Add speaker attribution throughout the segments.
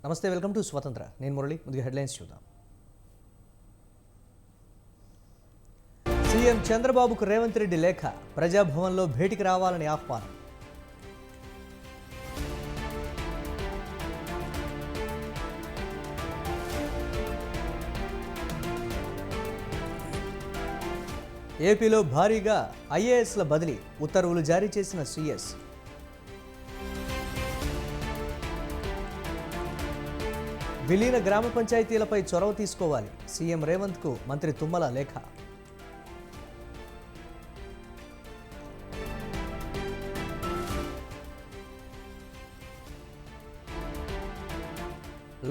Speaker 1: నమస్తే, welcome to స్వతంత్ర. నేను మురళి. ముందుగా హెడ్లైన్స్ చూద్దాం. సీఎం చంద్రబాబుకు రేవంత్ రెడ్డి లేఖ, ప్రజాభవన్లో భేటీకి రావాలని ఆహ్వానం. ఏపీలో భారీగా ఐఏఎస్ల బదిలీ, ఉత్తర్వులు జారీ చేసిన సీఎస్. విలీన గ్రామ పంచాయతీలపై చొరవ తీసుకోవాలి, సీఎం రేవంత్కు మంత్రి తుమ్మల లేఖ.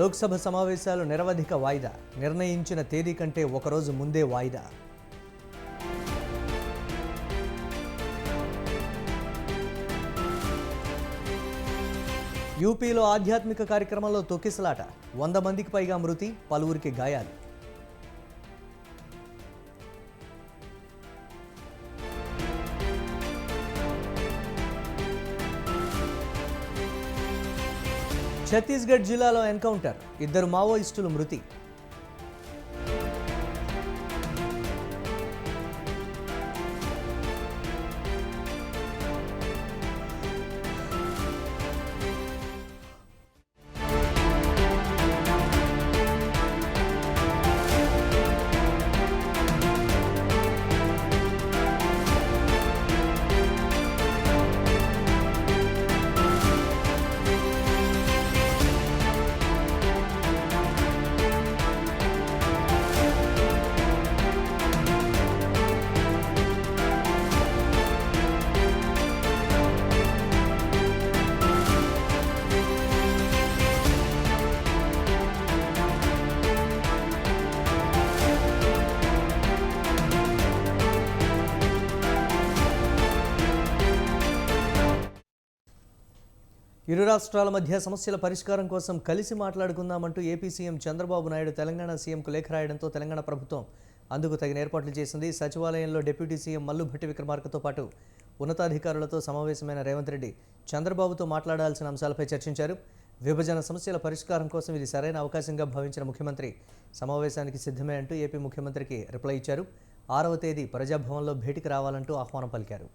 Speaker 1: లోక్సభ సమావేశాలు నిరవధిక వాయిదా, నిర్ణయించిన తేదీ కంటే ఒకరోజు ముందే వాయిదా. యూపీలో ఆధ్యాత్మిక కార్యక్రమంలో తొక్కిసలాట, 100 మందికి పైగా మృతి, పలువురికి గాయాలు. ఛత్తీస్గఢ్ జిల్లాలో ఎన్కౌంటర్, 2 మావోయిస్టులు మృతి. ఇరు రాష్ట్రాల మధ్య సమస్యల పరిష్కారం కోసం కలిసి మాట్లాడుకుందామంటూ ఏపీ సీఎం చంద్రబాబు నాయుడు తెలంగాణ సీఎంకు లేఖ రాయడంతో తెలంగాణ ప్రభుత్వం అందుకు తగిన ఏర్పాట్లు చేసింది. సచివాలయంలో డిప్యూటీ సీఎం మల్లు భట్టి విక్రమార్కతో పాటు ఉన్నతాధికారులతో సమావేశమైన రేవంత్ రెడ్డి చంద్రబాబుతో మాట్లాడాల్సిన అంశాలపై చర్చించారు. విభజన సమస్యల పరిష్కారం కోసం ఇది సరైన అవకాశంగా భావించిన ముఖ్యమంత్రి సమావేశానికి సిద్ధమే అంటూ ఏపీ ముఖ్యమంత్రికి రిప్లై ఇచ్చారు. 6వ తేదీ ప్రజాభవన్లో భేటీకి రావాలంటూ ఆహ్వానం పలికారు.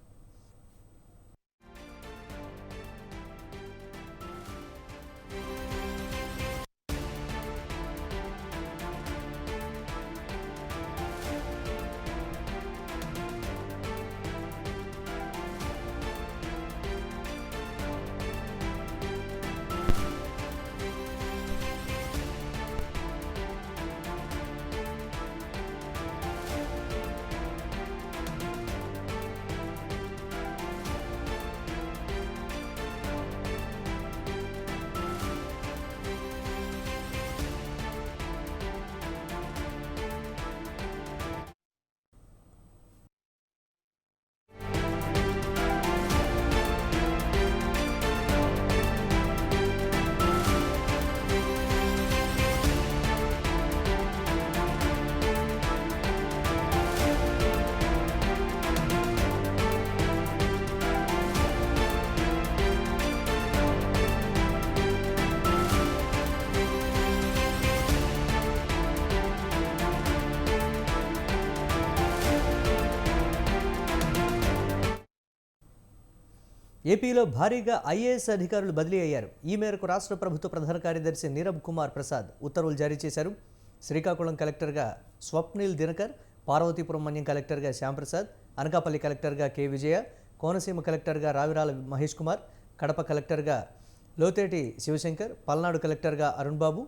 Speaker 1: ఏపీలో భారీగా ఐఏఎస్ అధికారులు బదిలీ అయ్యారు. ఈ మేరకు రాష్ట్ర ప్రభుత్వ ప్రధాన కార్యదర్శి నీరబ్ కుమార్ ప్రసాద్ ఉత్తర్వులు జారీ చేశారు. శ్రీకాకుళం కలెక్టర్గా స్వప్నిల్ దినకర్, పార్వతీపురం మన్యం కలెక్టర్గా శ్యాంప్రసాద్, అనకాపల్లి కలెక్టర్గా కె విజయ, కోనసీమ కలెక్టర్గా రావిరాల మహేష్ కుమార్, కడప కలెక్టర్గా లోతేటి శివశంకర్, పల్నాడు కలెక్టర్గా అరుణ్ బాబు,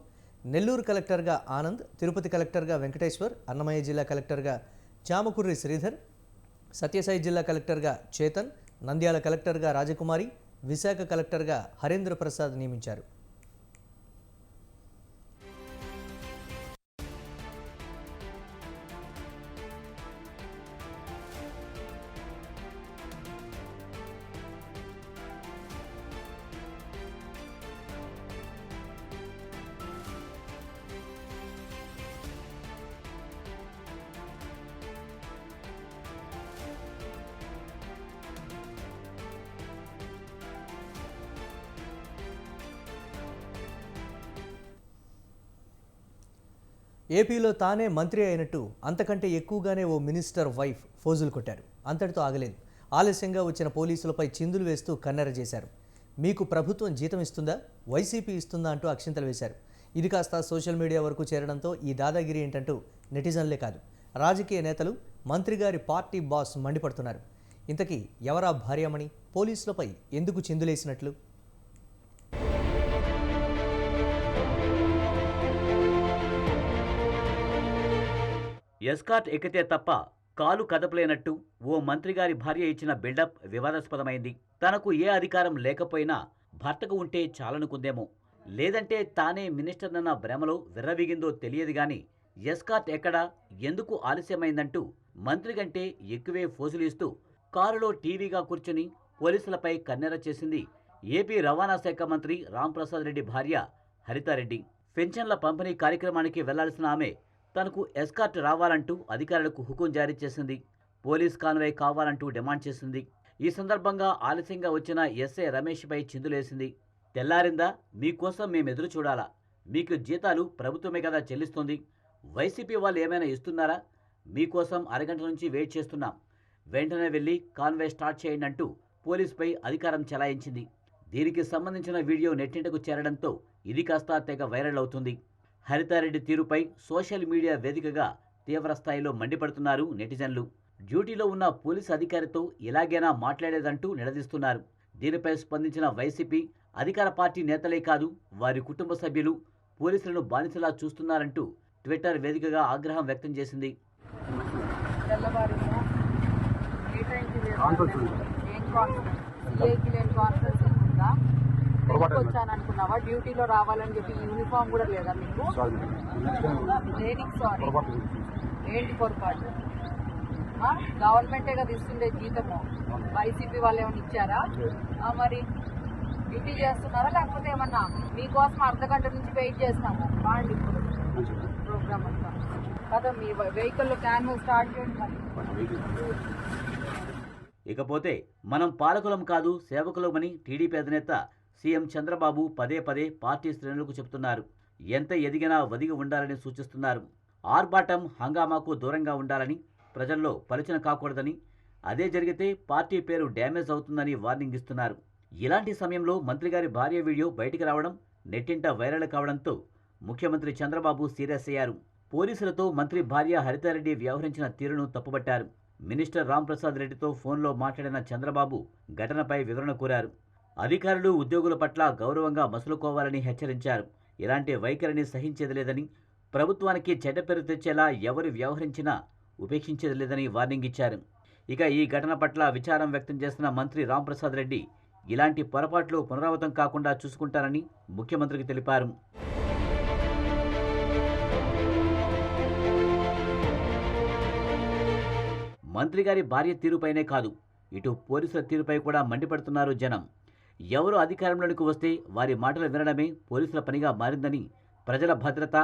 Speaker 1: నెల్లూరు కలెక్టర్గా ఆనంద్, తిరుపతి కలెక్టర్గా వెంకటేశ్వర్, అన్నమయ్య జిల్లా కలెక్టర్గా చామకుర్రి శ్రీధర్, సత్యసాయి జిల్లా కలెక్టర్గా చేతన్, నంద్యాల కలెక్టర్గా రాజకుమారి, విశాఖ కలెక్టర్గా హరేంద్ర ప్రసాద్ నియమించారు. ఏపీలో తానే మంత్రి అయినట్టు అంతకంటే ఎక్కువగానే ఓ మినిస్టర్ వైఫ్ ఫోజులు కొట్టారు. అంతటితో ఆగలేదు. ఆలస్యంగా వచ్చిన పోలీసులపై చిందులు వేస్తూ కన్నెర చేశారు. మీకు ప్రభుత్వం జీతం ఇస్తుందా, వైసీపీ ఇస్తుందా అంటూ అక్షింతలు వేశారు. ఇది కాస్త సోషల్ మీడియా వరకు చేరడంతో ఈ దాదాగిరి ఏంటంటూ నెటిజన్లే కాదు, రాజకీయ నేతలు, మంత్రి గారి పార్టీ బాస్ మండిపడుతున్నారు. ఇంతకీ ఎవరా భార్యామణి? పోలీసులపై ఎందుకు చిందులేసినట్లు?
Speaker 2: ఎస్కార్ట్ ఎక్కితే తప్ప కాలు కదపలేనట్టు ఓ మంత్రిగారి భార్య ఇచ్చిన బిల్డప్ వివాదాస్పదమైంది. తనకు ఏ అధికారం లేకపోయినా భర్తకు ఉంటే చాలనుకుందేమో, లేదంటే తానే మినిస్టర్నన్న భ్రమలో విర్రవీగిందో తెలియదు గాని ఎస్కార్ట్ ఎక్కడా, ఎందుకు ఆలస్యమైందంటూ మంత్రి కంటే ఎక్కువే ఫోజులు ఇస్తూ కారులో టీవీగా కూర్చుని పోలీసులపై కన్నెర చేసింది ఏపీ రవాణా శాఖ మంత్రి రాంప్రసాద్ రెడ్డి భార్య హరితారెడ్డి. పెన్షన్ల పంపిణీ కార్యక్రమానికి వెళ్లాల్సిన ఆమె తనకు ఎస్కార్ట్ రావాలంటూ అధికారులకు హుకుం జారీ చేసింది. పోలీస్ కాన్వాయ్ కావాలంటూ డిమాండ్ చేసింది. ఈ సందర్భంగా ఆలస్యంగా వచ్చిన ఎస్ఐ రమేష్పై చిందులేసింది. తెల్లారిందా, మీకోసం మేమెదురు చూడాలా, మీకు జీతాలు ప్రభుత్వమే కదా చెల్లిస్తుంది, వైసీపీ వాళ్ళు ఏమైనా ఇస్తున్నారా, మీకోసం అరగంట నుంచి వెయిట్ చేస్తున్నాం, వెంటనే వెళ్ళి కాన్వాయ్ స్టార్ట్ చేయండి అంటూ పోలీసుపై అధికారం చెలాయించింది. దీనికి సంబంధించిన వీడియో నెట్టింటకు చేరడంతో ఇది కాస్త తెగ వైరల్ అవుతుంది. హరితారెడ్డి తీరుపై సోషల్ మీడియా వేదికగా తీవ్రస్థాయిలో మండిపడుతున్నారు నెటిజన్లు. డ్యూటీలో ఉన్న పోలీసు అధికారితో ఇలాగైనా మాట్లాడేదంటూ నిలదీస్తున్నారు. దీనిపై స్పందించిన వైసీపీ అధికార పార్టీ నేతలే కాదు, వారి కుటుంబ సభ్యులు పోలీసులను బానిసలా చూస్తున్నారంటూ ట్విట్టర్ వేదికగా ఆగ్రహం వ్యక్తం చేసింది.
Speaker 3: వచ్చాననుకున్నావా? డ్యూటీలో రావాలని చెప్పి యూనిఫామ్ కూడా లేదా మీకు? దేనికి సారీ? ఏంటి పొరపాటు? గవర్నమెంటే కదా ఇస్తుండే జీతము, వైసీపీ వాళ్ళు ఏమైనా ఇచ్చారా? మరి డ్యూటీ చేస్తున్నారా లేకపోతే ఏమన్నా మీకోసం అర్ధగంట నుంచి వెయిట్ చేస్తాము బాండి ఇప్పుడు ప్రోగ్రామ్ అంతా కదా. మీ వెహికల్లో క్యాన్వాస్ స్టార్ట్ చేయండి.
Speaker 2: ఇకపోతే మనం పాలకులం కాదు సేవకులమని టీడీపీ అధినేత సీఎం చంద్రబాబు పదే పదే పార్టీ శ్రేణులకు చెబుతున్నారు. ఎంత ఎదిగినా ఒదిగి ఉండాలని సూచిస్తున్నారు. ఆర్భాటం, హంగామాకు దూరంగా ఉండాలని, ప్రజల్లో పలుచన కాకూడదని, అదే జరిగితే పార్టీ పేరు డ్యామేజ్ అవుతుందని వార్నింగ్ ఇస్తున్నారు. ఇలాంటి సమయంలో మంత్రిగారి భార్య వీడియో బయటికి రావడం, నెట్టింట వైరల్ కావడంతో ముఖ్యమంత్రి చంద్రబాబు సీరియస్ అయ్యారు. పోలీసులతో మంత్రి భార్య హరితారెడ్డి వ్యవహరించిన తీరును తప్పుబట్టారు. మినిస్టర్ రాంప్రసాద్ రెడ్డితో ఫోన్లో మాట్లాడిన చంద్రబాబు ఘటనపై వివరణ కోరారు. అధికారులు, ఉద్యోగుల పట్ల గౌరవంగా మసులుకోవాలని హెచ్చరించారు. ఇలాంటి వైఖరిని సహించేది లేదని, ప్రభుత్వానికి చెడ్డ పేరు తెచ్చేలా ఎవరు వ్యవహరించినా ఉపేక్షించేది లేదని వార్నింగ్ ఇచ్చారు. ఇక ఈ ఘటన పట్ల విచారం వ్యక్తం చేసిన మంత్రి రాంప్రసాద్ రెడ్డి ఇలాంటి పొరపాట్లు పునరావృతం కాకుండా చూసుకుంటారని ముఖ్యమంత్రికి తెలిపారు. మంత్రిగారి భార్య తీరుపైనే కాదు, ఇటు పోలీసుల తీరుపై కూడా మండిపడుతున్నారు జనం. ఎవరు అధికారంలోనికి వస్తే వారి మాటలు వినడమే పోలీసుల పనిగా మారిందని, ప్రజల భద్రత,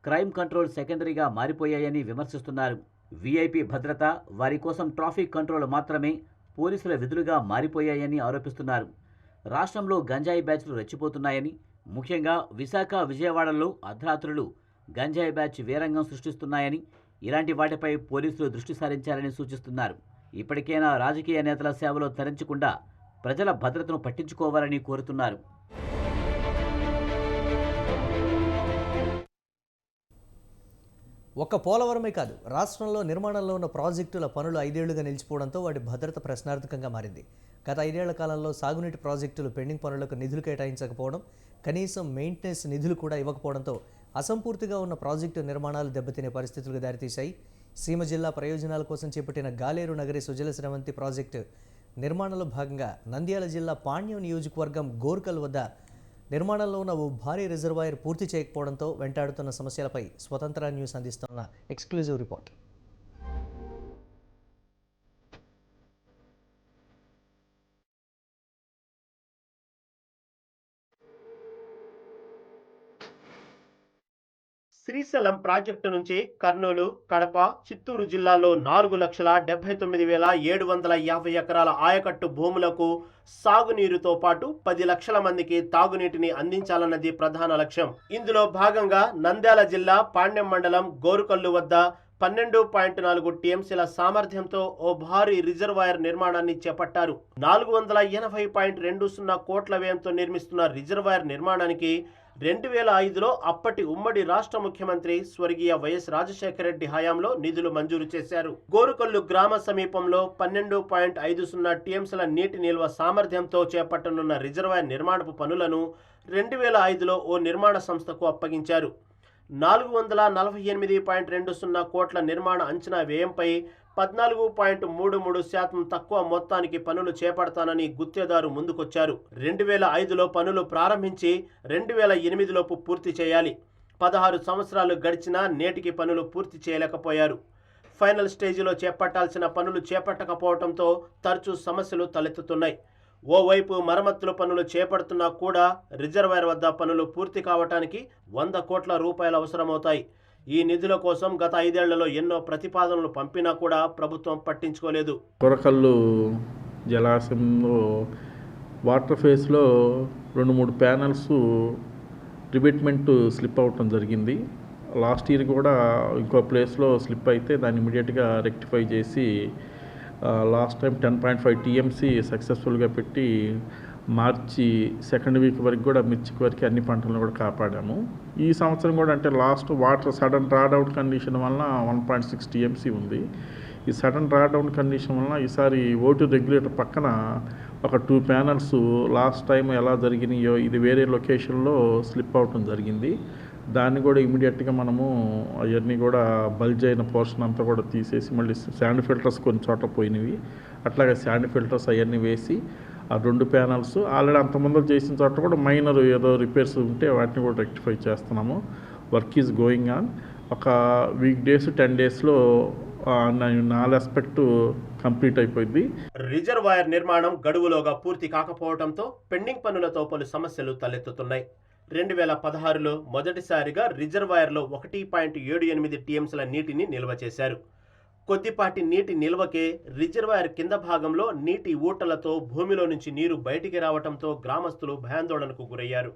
Speaker 2: క్రైమ్ కంట్రోల్ సెకండరీగా మారిపోయాయని విమర్శిస్తున్నారు. వీఐపీ భద్రత, వారి కోసం ట్రాఫిక్ కంట్రోల్ మాత్రమే పోలీసుల విధులుగా మారిపోయాయని ఆరోపిస్తున్నారు. రాష్ట్రంలో గంజాయి బ్యాచ్లు రెచ్చిపోతున్నాయని, ముఖ్యంగా విశాఖ, విజయవాడలో అర్ధరాత్రులు గంజాయి బ్యాచ్ వీరంగం సృష్టిస్తున్నాయని, ఇలాంటి వాటిపై పోలీసులు దృష్టి సారించాలని సూచిస్తున్నారు. ఇప్పటికైనా రాజకీయ నేతల సేవలో తరించకుండా ప్రజల భద్రతను పట్టించుకోవాలని కోరుతున్నారు.
Speaker 1: ఒక్క పోలవరమే కాదు, రాష్ట్రంలో నిర్మాణంలో ఉన్న ప్రాజెక్టుల పనులు 5 ఏళ్లుగా నిలిచిపోవడంతో వాటి భద్రత ప్రశ్నార్థకంగా మారింది. గత 5 ఏళ్ల కాలంలో సాగునీటి ప్రాజెక్టులు పెండింగ్ పనులకు నిధులు కేటాయించకపోవడం, కనీసం మెయింటెనెన్స్ నిధులు కూడా ఇవ్వకపోవడంతో అసంపూర్తిగా ఉన్న ప్రాజెక్టు నిర్మాణాలు దెబ్బతినే పరిస్థితులకు దారితీశాయి. సీమ జిల్లా ప్రయోజనాల కోసం చేపట్టిన గాలేరు నగరి సుజల స్రవంతి ప్రాజెక్టు నిర్మాణంలో భాగంగా నంద్యాల జిల్లా పాణ్యం నియోజకవర్గం గోర్కల్ వద్ద నిర్మాణంలో ఉన్న ఓ భారీ రిజర్వాయర్ పూర్తి చేయకపోవడంతో వెంటాడుతున్న సమస్యలపై స్వతంత్ర న్యూస్ అందిస్తున్న ఎక్స్క్లూజివ్ రిపోర్ట్.
Speaker 4: శ్రీశైలం ప్రాజెక్టు నుంచి కర్నూలు, కడప, చిత్తూరు జిల్లాలో 4,79,750 ఎకరాల ఆయకట్టు భూములకు సాగునీరుతో పాటు 10 లక్షల మందికి తాగునీటిని అందించాలన్నది ప్రధాన లక్ష్యం. ఇందులో భాగంగా నంద్యాల జిల్లా పాండ్యం మండలం గోరుకల్లు వద్ద 12.4 టీఎంసీల సామర్థ్యంతో ఓ భారీ రిజర్వాయర్ నిర్మాణాన్ని చేపట్టారు. 480.20 కోట్ల వ్యయంతో నిర్మిస్తున్న రిజర్వాయర్ నిర్మాణానికి 2005లో అప్పటి ఉమ్మడి రాష్ట్ర ముఖ్యమంత్రి స్వర్గీయ వైఎస్ రాజశేఖర రెడ్డి హయాంలో నిధులు మంజూరు చేశారు. గోరుకల్లు గ్రామ సమీపంలో 12.50 టీఎంసీల నీటి నిల్వ సామర్థ్యంతో చేపట్టనున్న రిజర్వాయర్ నిర్మాణపు పనులను 2005లో ఓ నిర్మాణ సంస్థకు అప్పగించారు. 448.20 కోట్ల నిర్మాణ అంచనా వ్యయంపై 14.33% తక్కువ మొత్తానికి పనులు చేపడతానని గుత్తేదారు ముందుకొచ్చారు. 2005లో పనులు ప్రారంభించి 2008లోపు పూర్తి చేయాలి. 16 సంవత్సరాలు గడిచినా నేటికి పనులు పూర్తి చేయలేకపోయారు. ఫైనల్ స్టేజిలో చేపట్టాల్సిన పనులు చేపట్టకపోవడంతో తరచూ సమస్యలు తలెత్తుతున్నాయి. ఓవైపు మరమ్మతుల పనులు చేపడుతున్నా కూడా రిజర్వాయర్ వద్ద పనులు పూర్తి కావటానికి 100 కోట్ల రూపాయలు అవసరమవుతాయి. ఈ నిధుల కోసం గత 5 ఏళ్లలో ఎన్నో ప్రతిపాదనలు పంపినా కూడా ప్రభుత్వం పట్టించుకోలేదు.
Speaker 5: గోరుకల్లు జలాశయంలో వాటర్ ఫేస్లో 2-3 ప్యానల్స్ రిబెట్మెంట్ స్లిప్ అవటం జరిగింది. లాస్ట్ ఇయర్ కూడా ఇంకో ప్లేస్లో స్లిప్ అయితే దాన్ని ఇమీడియట్గా రెక్టిఫై చేసి లాస్ట్ టైం 10.5 టీఎంసీ సక్సెస్ఫుల్గా పెట్టి మార్చి 2nd వీక్ వరకు కూడా మిర్చికి వరకు అన్ని పంటలను కూడా కాపాడాము. ఈ సంవత్సరం కూడా అంటే లాస్ట్ వాటర్ సడన్ డ్రాడౌట్ కండిషన్ వలన 1.6 టీఎంసీ ఉంది. ఈ సడన్ డ్రాడౌన్ కండిషన్ వలన ఈసారి ఓటు రెగ్యులేటర్ పక్కన ఒక 2 ప్యానల్స్ లాస్ట్ టైం ఎలా జరిగినాయో ఇది వేరే లొకేషన్లో స్లిప్ అవటం జరిగింది. దాన్ని కూడా ఇమీడియట్గా మనము అవన్నీ కూడా బల్జ్ అయిన పోర్షన్ అంతా కూడా తీసేసి మళ్ళీ శాండ్ ఫిల్టర్స్ కొన్ని చోట్ల పోయినవి అట్లాగే శాండ్ ఫిల్టర్స్ అవన్నీ వేసి ఆ 2 ప్యానల్స్ ఆల్రెడీ అంతమంది చేసిన చోట కూడా మైనర్ ఏదో రిపేర్స్ ఉంటే వాటిని కూడా రెక్టిఫై చేస్తున్నాము. Work is going on. ఒక వీక్ డేస్ 10 డేస్లో 4 ఆస్పెక్ట్ కంప్లీట్ అయిపోయింది.
Speaker 4: రిజర్వాయర్ నిర్మాణం గడువులోగా పూర్తి కాకపోవడంతో పెండింగ్ పనులతో పలు సమస్యలు తలెత్తుతున్నాయి. 2016లో మొదటిసారిగా రిజర్వాయర్లో 1.78 టీఎంసీల నీటిని నిల్వ చేశారు. కొద్దిపాటి నీటి నిల్వకే రిజర్వాయర్ కింద భాగంలో నీటి ఊటలతో భూమిలో నుంచి నీరు బయటికి రావడంతో గ్రామస్తులు భయాందోళనకు గురయ్యారు.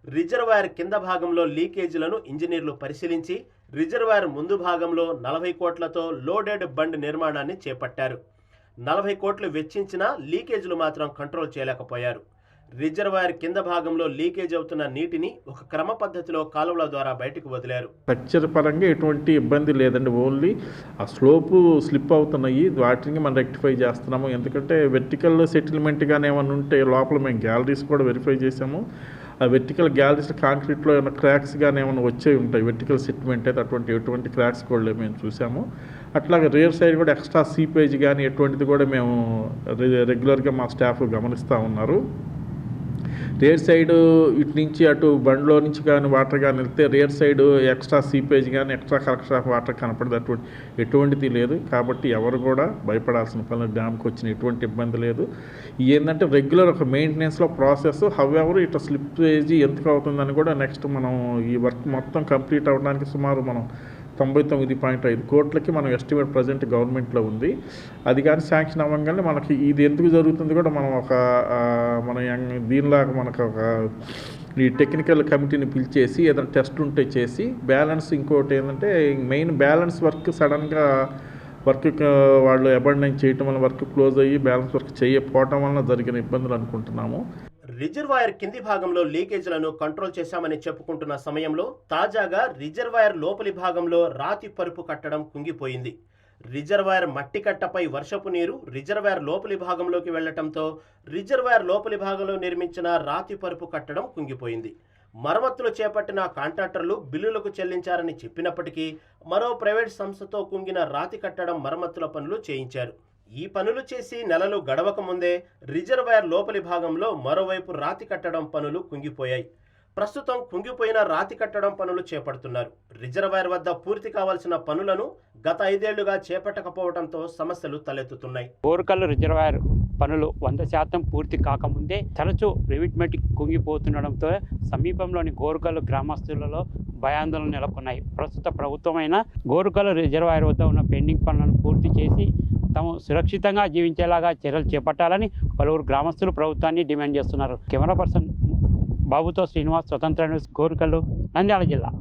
Speaker 4: రిజర్వాయర్ కింద భాగంలో లీకేజీలను ఇంజనీర్లు పరిశీలించి రిజర్వాయర్ ముందు భాగంలో 40 కోట్లతో లోడెడ్ బండ్ నిర్మాణాన్ని చేపట్టారు. 40 కోట్లు వెచ్చించినా లీకేజీలు మాత్రం కంట్రోల్ చేయలేకపోయారు. రిజర్వాయర్ కింద భాగంలో లీకేజ్ అవుతున్న నీటిని ఒక క్రమ పద్ధతిలో కాలువల ద్వారా బయటకు వదిలారు.
Speaker 5: స్ట్రక్చర్ పరంగా ఎటువంటి ఇబ్బంది లేదండి. ఓన్లీ ఆ స్లోపు స్లిప్ అవుతున్నాయి. వాటిని మనం రెక్టిఫై చేస్తున్నాము. ఎందుకంటే వెర్టికల్ సెటిల్మెంట్ కానీ ఏమైనా ఉంటే లోపల మేము గ్యాలరీస్ కూడా వెరిఫై చేసాము. ఆ వెర్టికల్ గ్యాలరీస్ కాంక్రీట్లో ఏమైనా క్రాక్స్ కానీ ఏమైనా వచ్చే ఉంటాయి. వెర్టికల్ సెటిల్మెంట్ అయితే ఎటువంటి క్రాక్స్ కూడా మేము చూసాము. అట్లాగే రేర్ సైడ్ కూడా ఎక్స్ట్రా సీపేజ్ కానీ ఎటువంటిది కూడా మేము రెగ్యులర్గా మా స్టాఫ్ గమనిస్తూ ఉన్నారు. రేర్ సైడ్ ఇటు నుంచి అటు బండ్లో నుంచి కానీ వాటర్ కానీ వెళ్తే రేర్ సైడ్ ఎక్స్ట్రా సీపేజ్ కానీ ఎక్స్ట్రా కలెక్షన్ ఆఫ్ వాటర్ కనపడదు. ఎటువంటిది లేదు. కాబట్టి ఎవరు కూడా భయపడాల్సిన పని డ్యామ్కి వచ్చిన ఎటువంటి ఇబ్బంది లేదు. ఏంటంటే రెగ్యులర్ ఒక మెయింటెనెన్స్లో ప్రాసెస్ హౌఎవర్ ఇట్లా స్లిప్పేజ్ ఎందుకు అవుతుందని కూడా నెక్స్ట్ మనం ఈ వర్క్ మొత్తం కంప్లీట్ అవ్వడానికి సుమారు మనం 99.5 కోట్లకి మనం ఎస్టిమేట్ ప్రజెంట్ గవర్నమెంట్లో ఉంది. అది కానీ శాంక్షన్ అవ్వగానే మనకి ఇది ఎందుకు జరుగుతుంది కూడా మనం మన దీనిలాగా మనకు ఒక ఈ టెక్నికల్ కమిటీని పిలిచేసి ఏదైనా టెస్ట్ ఉంటే చేసి బ్యాలెన్స్ ఇంకోటి ఏంటంటే మెయిన్ బ్యాలెన్స్ వర్క్ సడన్గా వర్క్ వాళ్ళు అబాండన్ చేయటం వల్ల వర్క్ క్లోజ్ అయ్యి బ్యాలెన్స్ వర్క్ చేయకపోవటం వలన జరిగిన ఇబ్బందులు అనుకుంటున్నాము.
Speaker 4: రిజర్వాయర్ కింది భాగంలో లీకేజీలను కంట్రోల్ చేశామని చెప్పుకుంటున్న సమయంలో తాజాగా రిజర్వాయర్ లోపలి భాగంలో రాతి పరుపు కట్టడం కుంగిపోయింది. రిజర్వాయర్ మట్టి కట్టపై వర్షపు నీరు రిజర్వాయర్ లోపలి భాగంలోకి వెళ్లటంతో రిజర్వాయర్ లోపలి భాగంలో నిర్మించిన రాతి పరుపు కట్టడం కుంగిపోయింది. మరమ్మతులు చేపట్టిన కాంట్రాక్టర్లు బిల్లులకు చెల్లించారని చెప్పినప్పటికీ మరో ప్రైవేట్ సంస్థతో కుంగిన రాతి కట్టడం మరమ్మతుల పనులు చేయించారు. ఈ పనులు చేసి నెలలు గడవక ముందే రిజర్వాయర్ లోపలి భాగంలో మరోవైపు రాతి కట్టడం పనులు కుంగిపోయాయి. ప్రస్తుతం కుంగిపోయిన రాతి కట్టడం పనులు చేపడుతున్నారు. రిజర్వాయర్ వద్ద పూర్తి కావాల్సిన పనులను గత 5 ఏళ్లుగా చేపట్టకపోవడంతో సమస్యలు తలెత్తుతున్నాయి.
Speaker 6: గోరుకల్లు రిజర్వాయర్ పనులు 100% పూర్తి కాకముందే తరచూ రివిట్మెంట్ కుంగిపోతుండడంతో సమీపంలోని గోరుగల్లు గ్రామస్తులలో భయాందోళన నెలకొన్నాయి. ప్రస్తుత ప్రభుత్వమైన గోరుగల్లు రిజర్వాయర్ వద్ద ఉన్న పెండింగ్ పనులను పూర్తి చేసి తాము సురక్షితంగా జీవించేలాగా చర్యలు చేపట్టాలని పలువురు గ్రామస్తులు ప్రభుత్వాన్ని డిమాండ్ చేస్తున్నారు. కెమెరా పర్సన్ బాబుతో శ్రీనివాస్, స్వతంత్ర న్యూస్, గోరుగల్లు, నంద్యాల జిల్లా.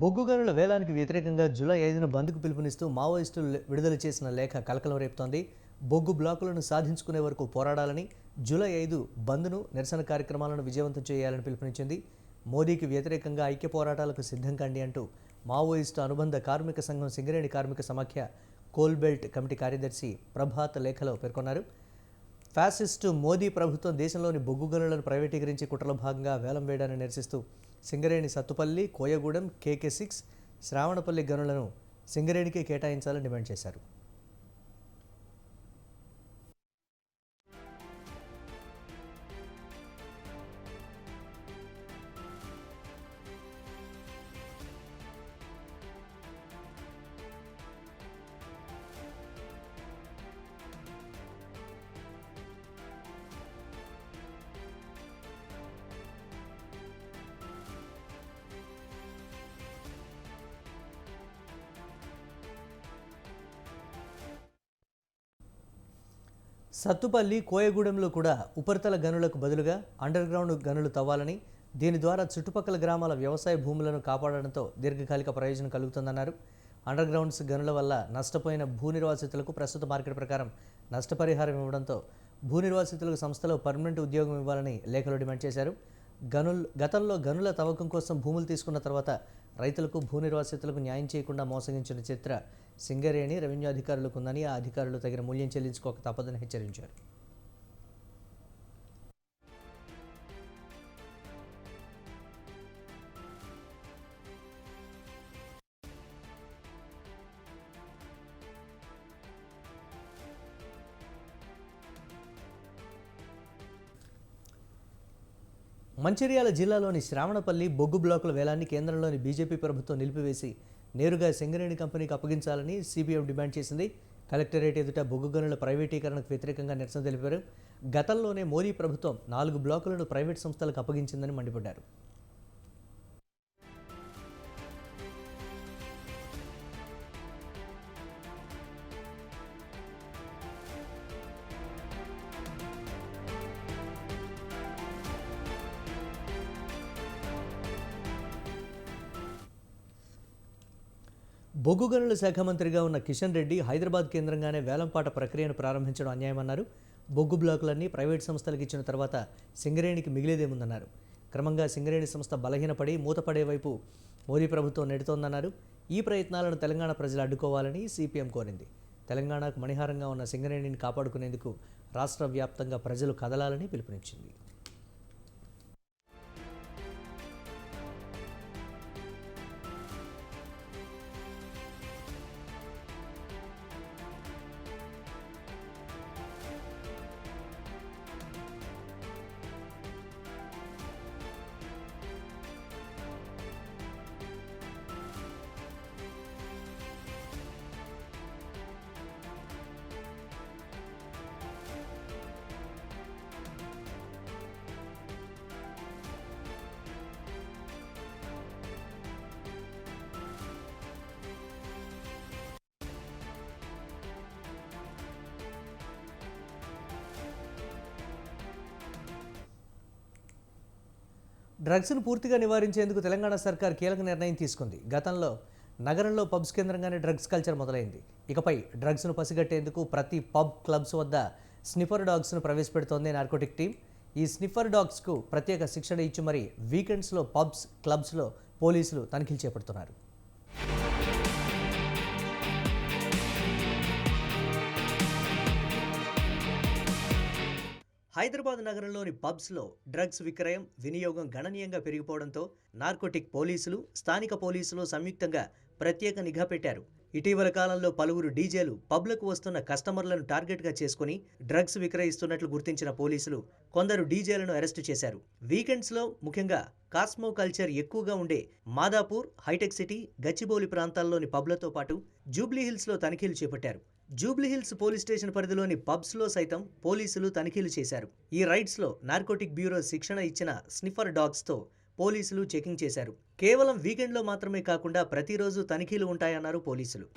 Speaker 1: బొగ్గు గనుల వేలానికి వ్యతిరేకంగా జూలై 5న బంద్కు పిలుపునిస్తూ మావోయిస్టులు విడుదల చేసిన లేఖ కలకలం రేపుతోంది. బొగ్గు బ్లాకులను సాధించుకునే వరకు పోరాడాలని, జూలై 5 బంద్ను, నిరసన కార్యక్రమాలను విజయవంతం చేయాలని పిలుపునిచ్చింది. మోదీకి వ్యతిరేకంగా ఐక్య పోరాటాలకు సిద్ధం కండి అంటూ మావోయిస్టు అనుబంధ కార్మిక సంఘం సింగరేణి కార్మిక సమాఖ్య కోల్బెల్ట్ కమిటీ కార్యదర్శి ప్రభాత్ లేఖలో పేర్కొన్నారు. ఫ్యాసిస్టు మోదీ ప్రభుత్వం దేశంలోని బొగ్గు గనులను ప్రైవేటీకరించి కుట్రలో భాగంగా వేలం వేయడాన్ని నిరసిస్తూ సింగరేణి సత్తుపల్లి, కోయగూడెం, KK6, శ్రావణపల్లి గనులను సింగరేణికే కేటాయించాలని డిమాండ్ చేశారు. సత్తుపల్లి, కోయగూడెంలో కూడా ఉపరితల గనులకు బదులుగా అండర్ గ్రౌండ్ గనులు తవ్వాలని, దీని ద్వారా చుట్టుపక్కల గ్రామాల వ్యవసాయ భూములను కాపాడడంతో దీర్ఘకాలిక ప్రయోజనం కలుగుతుందన్నారు. అండర్ గ్రౌండ్స్ గనుల వల్ల నష్టపోయిన భూ నిర్వాసితులకు ప్రస్తుత మార్కెట్ ప్రకారం నష్టపరిహారం ఇవ్వడంతో భూ నిర్వాసితులకు సంస్థలో పర్మనెంట్ ఉద్యోగం ఇవ్వాలని లేఖలో డిమాండ్ చేశారు. గతంలో గనుల తవ్వకం కోసం భూములు తీసుకున్న తర్వాత రైతులకు, భూ నిర్వాసితులకు న్యాయం చేయకుండా మోసగించిన చరిత్ర సింగరేణి, రెవెన్యూ అధికారులకు ఉందని, ఆ అధికారులు తగిన మూల్యం చెల్లించుకోక తప్పదని హెచ్చరించారు. మంచిర్యాల జిల్లాలోని శ్రావణపల్లి బొగ్గు బ్లాకుల వేలాన్ని కేంద్రంలోని బీజేపీ ప్రభుత్వం నిలిపివేసి నేరుగా సింగరేణి కంపెనీకి అప్పగించాలని సిపిఎం డిమాండ్ చేసింది. కలెక్టరేట్ ఎదుట బొగ్గు గనుల ప్రైవేటీకరణకు వ్యతిరేకంగా నిరసన తెలిపారు. గతంలోనే మోదీ ప్రభుత్వం 4 బ్లాకులను ప్రైవేట్ సంస్థలకు అప్పగించిందని మండిపడ్డారు. బొగ్గు గనుల శాఖ మంత్రిగా ఉన్న కిషన్ రెడ్డి హైదరాబాద్ కేంద్రంగానే వేలంపాట ప్రక్రియను ప్రారంభించడం అన్యాయమన్నారు. బొగ్గు బ్లాకులన్నీ ప్రైవేట్ సంస్థలకు ఇచ్చిన తర్వాత సింగరేణికి మిగిలేదేముందన్నారు. క్రమంగా సింగరేణి సంస్థ బలహీనపడి మూతపడే వైపు మోదీ ప్రభుత్వం నెడుతోందన్నారు. ఈ ప్రయత్నాలను తెలంగాణ ప్రజలు అడ్డుకోవాలని సిపిఎం కోరింది. తెలంగాణకు మణిహారంగా ఉన్న సింగరేణిని కాపాడుకునేందుకు రాష్ట్ర వ్యాప్తంగా ప్రజలు కదలాలని పిలుపునిచ్చింది. డ్రగ్స్ను పూర్తిగా నివారించేందుకు తెలంగాణ సర్కార్ కీలక నిర్ణయం తీసుకుంది. గతంలో నగరంలో పబ్స్ కేంద్రంగానే డ్రగ్స్ కల్చర్ మొదలైంది. ఇకపై డ్రగ్స్ను పసిగట్టేందుకు ప్రతి పబ్, క్లబ్స్ వద్ద స్నిఫర్ డాగ్స్ను ప్రవేశపెడుతోంది నార్కోటిక్ టీం. ఈ స్నిఫర్ డాగ్స్కు ప్రత్యేక శిక్షణ ఇచ్చి మరీ వీకెండ్స్లో పబ్స్, క్లబ్స్లో పోలీసులు తనిఖీలు చేపడుతున్నారు. హైదరాబాద్ నగరంలోని పబ్స్లో డ్రగ్స్ విక్రయం వినియోగం గణనీయంగా పెరిగిపోవడంతో నార్కోటిక్ పోలీసులు స్థానిక పోలీసులు సంయుక్తంగా ప్రత్యేక నిఘా పెట్టారు. ఇటీవల కాలంలో పలువురు డీజేలు పబ్లకు వస్తున్న కస్టమర్లను టార్గెట్గా చేసుకుని డ్రగ్స్ విక్రయిస్తున్నట్లు గుర్తించిన పోలీసులు కొందరు డీజేలను అరెస్టు చేశారు. వీకెండ్స్లో ముఖ్యంగా కాస్మో కల్చర్ ఎక్కువగా ఉండే మాదాపూర్, హైటెక్ సిటీ, గచ్చిబౌలి ప్రాంతాల్లోని పబ్లతో పాటు జూబ్లీహిల్స్లో తనిఖీలు చేపట్టారు. జూబ్లీహిల్స్ పోలీస్ స్టేషన్ పరిధిలోని పబ్స్లో సైతం పోలీసులు తనిఖీలు చేశారు. ఈ రైడ్స్లో నార్కోటిక్ బ్యూరో శిక్షణ ఇచ్చిన స్నిఫర్ డాగ్స్తో పోలీసులు చెకింగ్ చేశారు. కేవలం వీకెండ్లో మాత్రమే కాకుండా ప్రతిరోజు తనిఖీలు ఉంటాయన్నారు పోలీసులు.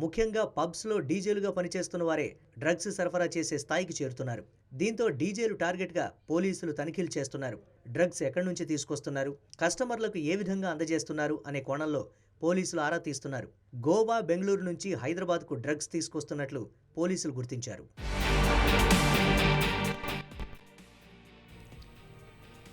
Speaker 1: ముఖ్యంగా పబ్స్లో డీజేలుగా పనిచేస్తున్న వారే డ్రగ్స్ సరఫరా చేసే స్థాయికి చేరుతున్నారు. దీంతో డీజేలు టార్గెట్గా పోలీసులు తనిఖీలు చేస్తున్నారు. డ్రగ్స్ ఎక్కడి నుంచి తీసుకొస్తున్నారు, కస్టమర్లకు ఏ విధంగా అందజేస్తున్నారు అనే కోణంలో పోలీసులు ఆరా తీస్తున్నారు. గోవా, బెంగళూరు నుంచి హైదరాబాద్కు డ్రగ్స్ తీసుకొస్తున్నట్లు పోలీసులు గుర్తించారు.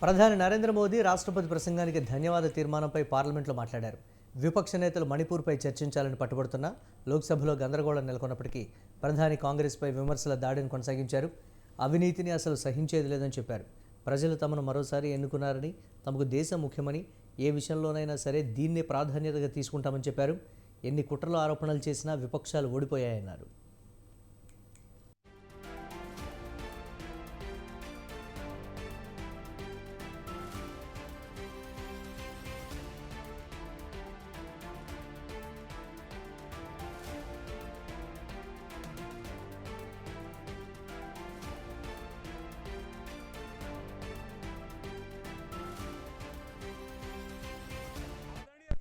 Speaker 1: ప్రధాని నరేంద్ర మోదీ రాష్ట్రపతి ప్రసంగానికి ధన్యవాద తీర్మానంపై పార్లమెంట్లో మాట్లాడారు. విపక్ష నేతలు మణిపూర్పై చర్చించాలని పట్టుబడుతున్నా లోక్సభలో గందరగోళం నెలకొన్నప్పటికీ ప్రధాని కాంగ్రెస్పై విమర్శల దాడిని కొనసాగించారు. అవినీతిని అసలు సహించేది లేదని చెప్పారు. ప్రజలు తమను మరోసారి ఎన్నుకున్నారని, తమకు దేశం ముఖ్యమని, ఏ విషయంలోనైనా సరే దీన్నే ప్రాధాన్యతగా తీసుకుంటామని చెప్పారు. ఎన్ని కుట్రలు ఆరోపణలు చేసినా విపక్షాలు ఓడిపోయాయన్నారు.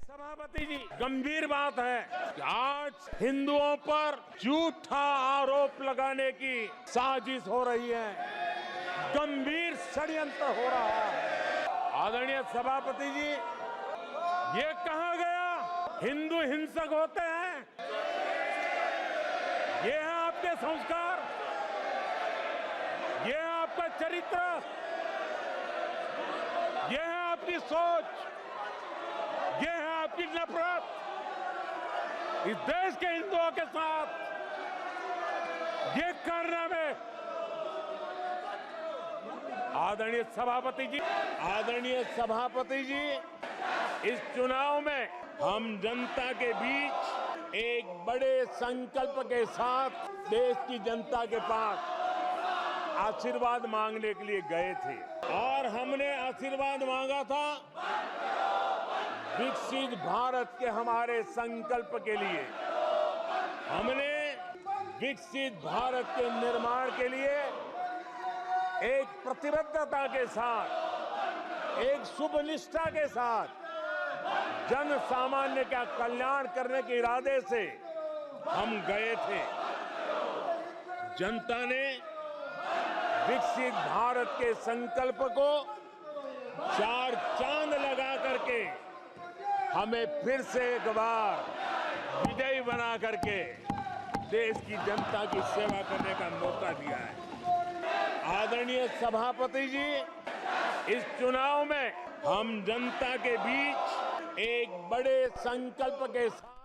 Speaker 7: सभापति जी, गंभीर बात है कि आज हिंदुओं पर झूठा आरोप लगाने की साजिश हो रही है, गंभीर षड्यंत्र हो रहा है। आदरणीय सभापति जी, ये कहा गया हिंदू हिंसक होते हैं? ये है आपके संस्कार, ये है आपका चरित्र, ये है आपकी सोच, ये है आपकी नफरत इस देश के हिंदुओं के साथ। ये कारनामे आदरणीय सभापति जी, इस चुनाव में हम जनता के बीच एक बड़े संकल्प के साथ देश की जनता के पास आशीर्वाद मांगने के लिए गए थे और हमने आशीर्वाद मांगा था विकसित भारत के हमारे संकल्प के लिए। हमने विकसित भारत के निर्माण के लिए एक प्रतिबद्धता के साथ, एक शुभ निष्ठा के साथ जन सामान्य का कल्याण करने के इरादे से हम गए थे। जनता ने विकसित भारत के संकल्प को 4 चांद लगा करके हमें फिर से एक बार विजयी बना करके देश की जनता की सेवा करने का मौका दिया है। आदरणीय सभापति जी, इस चुनाव में हम जनता के बीच एक बड़े संकल्प के साथ